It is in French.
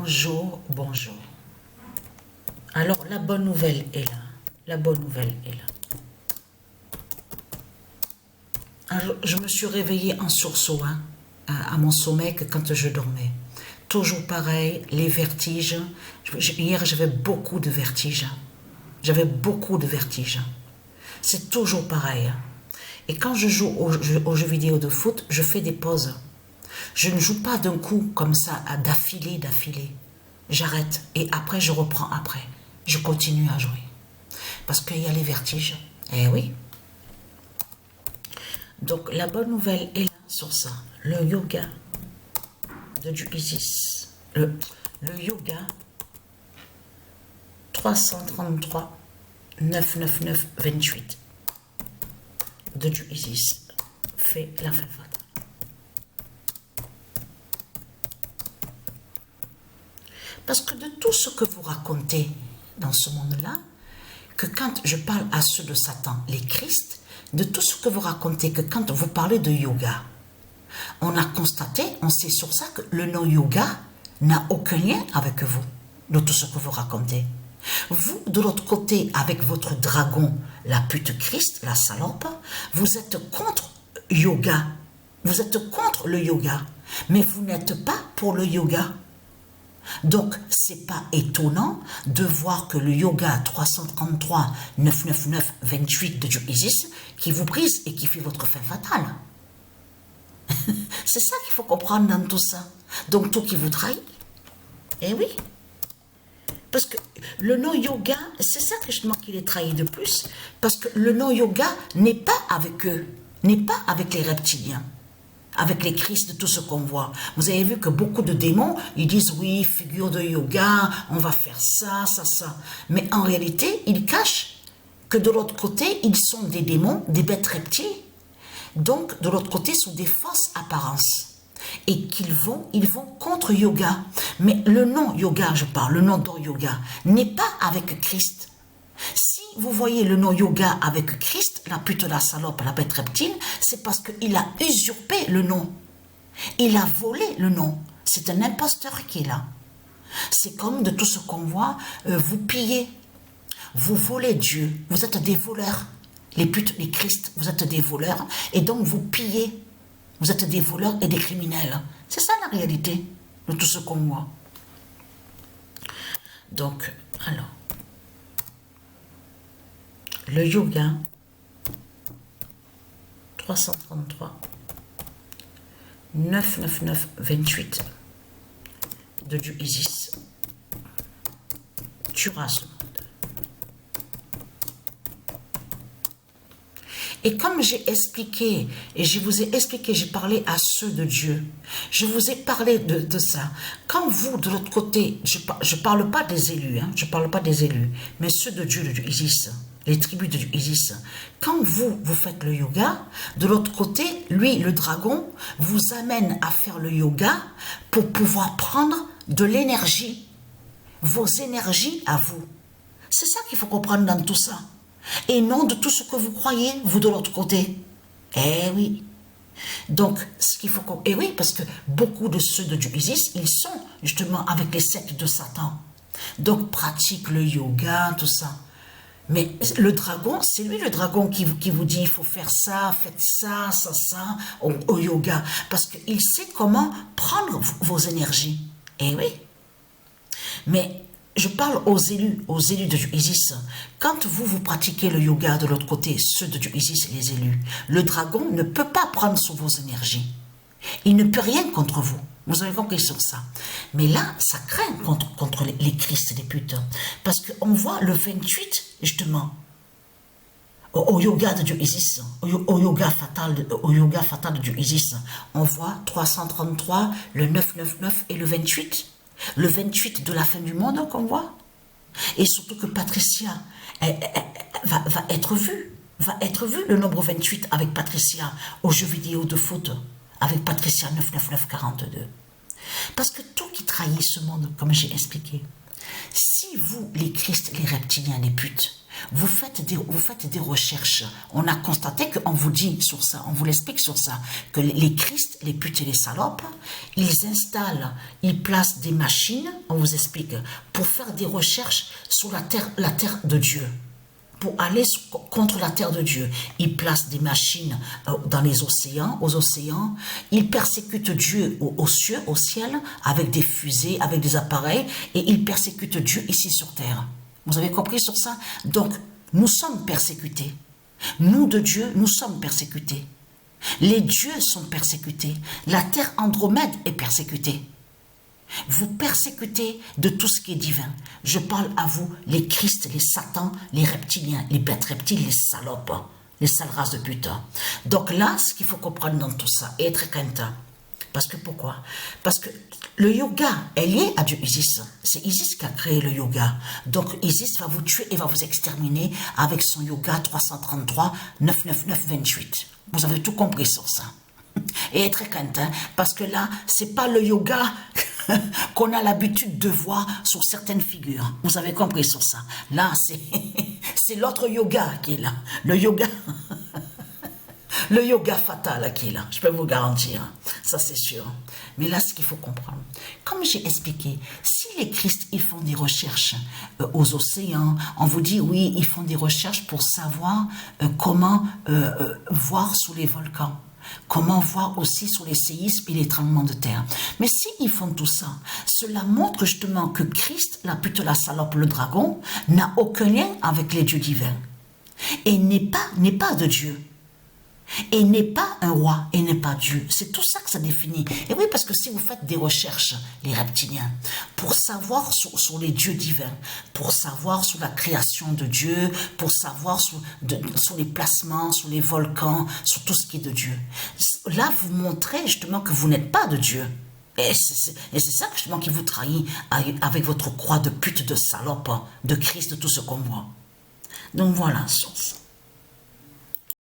Bonjour, bonjour. Alors, la bonne nouvelle est là. La bonne nouvelle est là. Alors, je me suis réveillée en sursaut à mon sommeil que quand je dormais. Toujours pareil, les vertiges. Hier, j'avais beaucoup de vertiges. J'avais beaucoup de vertiges. C'est toujours pareil. Et quand je joue aux jeux vidéo de foot, je fais des pauses. Je ne joue pas d'un coup comme ça, d'affilée. J'arrête et après je reprends après. Je continue à jouer. Parce qu'il y a les vertiges. Eh oui. Donc la bonne nouvelle est là sur ça. Le yoga du Isis. Le yoga 333 999 28 de du Isis fait la fin fatale. Parce que de tout ce que vous racontez dans ce monde-là, que quand je parle à ceux de Satan, les Christ, de tout ce que vous racontez, que quand vous parlez de yoga, on a constaté, on sait sur ça que le nom yoga n'a aucun lien avec vous, de tout ce que vous racontez. Vous, de l'autre côté, avec votre dragon, la pute Christ, la salope, vous êtes contre yoga. Vous êtes contre le yoga, mais vous n'êtes pas pour le yoga. Donc, c'est pas étonnant de voir que le yoga 333 999 28 de Dieu Isis qui vous brise et qui fait votre fin fatale. C'est ça qu'il faut comprendre dans tout ça. Donc, tout qui vous trahit. Eh oui. Parce que le nom yoga, c'est ça justement qui les trahit de plus. Parce que le nom yoga n'est pas avec eux, n'est pas avec les reptiliens. Avec les Christ de tout ce qu'on voit. Vous avez vu que beaucoup de démons, ils disent oui, figure de yoga, on va faire ça, ça. Mais en réalité, ils cachent que de l'autre côté, ils sont des démons, des bêtes reptiles. Donc, de l'autre côté, sous des fausses apparences. Et ils vont contre yoga. Mais le nom yoga, je parle, le nom de yoga, n'est pas avec Christ. Si vous voyez le nom yoga avec Christ, la pute, la salope, la bête reptile, c'est parce qu'il a usurpé le nom. Il a volé le nom. C'est un imposteur qui est là. C'est comme de tout ce qu'on voit, vous pillez, vous volez Dieu, vous êtes des voleurs. Les putes, les Christ, vous êtes des voleurs et donc vous pillez. Vous êtes des voleurs et des criminels. C'est ça la réalité de tout ce qu'on voit. Donc, alors, le yoga 333 999 28 de Dieu Isis tuera ce monde. Et comme j'ai expliqué, et je vous ai expliqué, j'ai parlé à ceux de Dieu, je vous ai parlé de ça. Quand vous, de l'autre côté, je ne parle pas des élus, je ne parle pas des élus, mais ceux de Dieu, de Isis, les tribus de Isis, quand vous faites le yoga, de l'autre côté, lui, le dragon, vous amène à faire le yoga pour pouvoir prendre de l'énergie, vos énergies à vous. C'est ça qu'il faut comprendre dans tout ça. Et non de tout ce que vous croyez, vous de l'autre côté. Eh oui. Donc, ce qu'il faut... Eh oui, parce que beaucoup de ceux de Isis, ils sont justement avec les sectes de Satan. Donc, pratiquent le yoga, tout ça. Mais le dragon, c'est lui le dragon qui vous dit, il faut faire ça, faites ça, ça, au yoga. Parce qu'il sait comment prendre vos énergies. Eh oui. Mais... je parle aux élus de Isis. Quand vous pratiquez le yoga de l'autre côté, ceux de Isis, les élus, le dragon ne peut pas prendre sur vos énergies. Il ne peut rien contre vous. Vous avez compris sur ça. Mais là, ça craint contre les Christ et les putes. Parce qu'on voit le 28, justement, au yoga de Dieu Isis, au yoga fatal de Dieu Isis, on voit 333, le 999 et le 28. Le 28 de la fin du monde qu'on voit. Et surtout que Patricia va être vue. Va être vue le nombre 28 avec Patricia aux jeux vidéo de foot. Avec Patricia 99942. Parce que tout qui trahit ce monde, comme j'ai expliqué, Si vous, les Christ, les reptiliens, les putes, vous faites des recherches, on a constaté qu'on vous dit sur ça, on vous l'explique sur ça, que les Christ, les putes et les salopes, ils installent, ils placent des machines, on vous explique, pour faire des recherches sur la terre de Dieu. Pour aller contre la terre de Dieu. Ils placent des machines dans les océans, aux océans. Ils persécutent Dieu aux cieux, au ciel, avec des fusées, avec des appareils, et ils persécutent Dieu ici sur terre. Vous avez compris sur ça? Donc, nous sommes persécutés. Nous de Dieu, nous sommes persécutés. Les dieux sont persécutés. La terre Andromède est persécutée. Vous persécutez de tout ce qui est divin. Je parle à vous, les Christ, les Satans, les reptiliens, les bêtes reptiles, les salopes, les sales races de putain. Donc là, ce qu'il faut comprendre dans tout ça, et être content. Parce que pourquoi? Parce que le yoga est lié à Dieu Isis. C'est Isis qui a créé le yoga. Donc Isis va vous tuer et va vous exterminer avec son yoga 333 999 28. Vous avez tout compris sur ça. Et être content, parce que là, c'est pas le yoga qu'on a l'habitude de voir sur certaines figures. Vous avez compris sur ça. Là, c'est l'autre yoga qui est là. Le yoga, le yoga fatal qui est là. Je peux vous garantir. Ça, c'est sûr. Mais là, ce qu'il faut comprendre, comme j'ai expliqué, si les Christ, ils font des recherches aux océans, on vous dit, oui, ils font des recherches pour savoir comment voir sous les volcans. Comment voir aussi sur les séismes et les tremblements de terre. Mais s'ils font tout ça, cela montre justement que Christ, la pute, la salope, le dragon, n'a aucun lien avec les dieux divins. Et n'est pas de Dieu. Et n'est pas un roi, et n'est pas Dieu. C'est tout ça que ça définit. Et oui, parce que si vous faites des recherches, les reptiliens, pour savoir sur les dieux divins, pour savoir sur la création de Dieu, pour savoir sur les placements, sur les volcans, sur tout ce qui est de Dieu, là, vous montrez justement que vous n'êtes pas de Dieu. Et c'est ça justement qui vous trahit avec votre croix de pute, de salope, de Christ, de tout ce qu'on voit. Donc voilà, sur ça.